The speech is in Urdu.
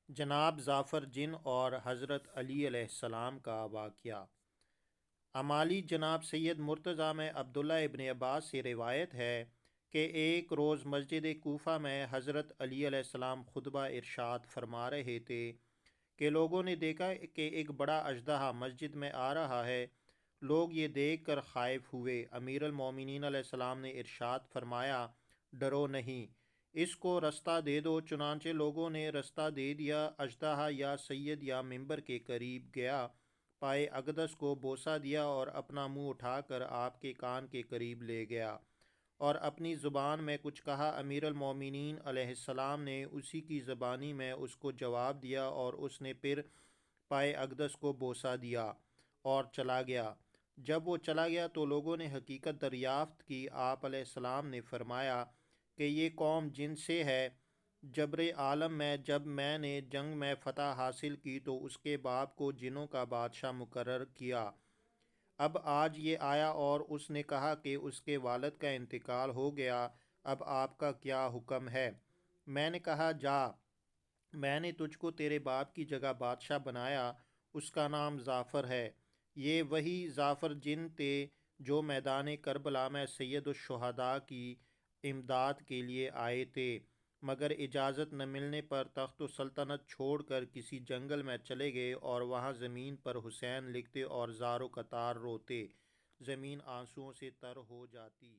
جناب ظافر جن اور حضرت علی علیہ السلام کا واقعہ۔ امالی جناب سید مرتضیٰ میں عبداللہ ابن عباس سے روایت ہے کہ ایک روز مسجد کوفہ میں حضرت علی علیہ السلام خطبہ ارشاد فرما رہے تھے کہ لوگوں نے دیکھا کہ ایک بڑا اژدہا مسجد میں آ رہا ہے۔ لوگ یہ دیکھ کر خائف ہوئے۔ امیر المومنین علیہ السلام نے ارشاد فرمایا، ڈرو نہیں، اس کو رستہ دے دو۔ چنانچہ لوگوں نے رستہ دے دیا۔ اژدہا یا سید یا منبر کے قریب گیا، پائے اقدس کو بوسہ دیا اور اپنا منہ اٹھا کر آپ کے کان کے قریب لے گیا اور اپنی زبان میں کچھ کہا۔ امیر المومنین علیہ السلام نے اسی کی زبانی میں اس کو جواب دیا اور اس نے پھر پائے اقدس کو بوسہ دیا اور چلا گیا۔ جب وہ چلا گیا تو لوگوں نے حقیقت دریافت کی۔ آپ علیہ السلام نے فرمایا کہ یہ قوم جن سے ہے۔ جبر عالم میں جب میں نے جنگ میں فتح حاصل کی تو اس کے باپ کو جنوں کا بادشاہ مقرر کیا۔ اب آج یہ آیا اور اس نے کہا کہ اس کے والد کا انتقال ہو گیا، اب آپ کا کیا حکم ہے؟ میں نے کہا، جا، میں نے تجھ کو تیرے باپ کی جگہ بادشاہ بنایا، اس کا نام ظافر ہے۔ یہ وہی ظافر جن تھے جو میدان کربلا میں سید الشہداء کی امداد کے لیے آئے تھے، مگر اجازت نہ ملنے پر تخت و سلطنت چھوڑ کر کسی جنگل میں چلے گئے اور وہاں زمین پر حسین لکھتے اور زار و قطار روتے، زمین آنسوؤں سے تر ہو جاتی۔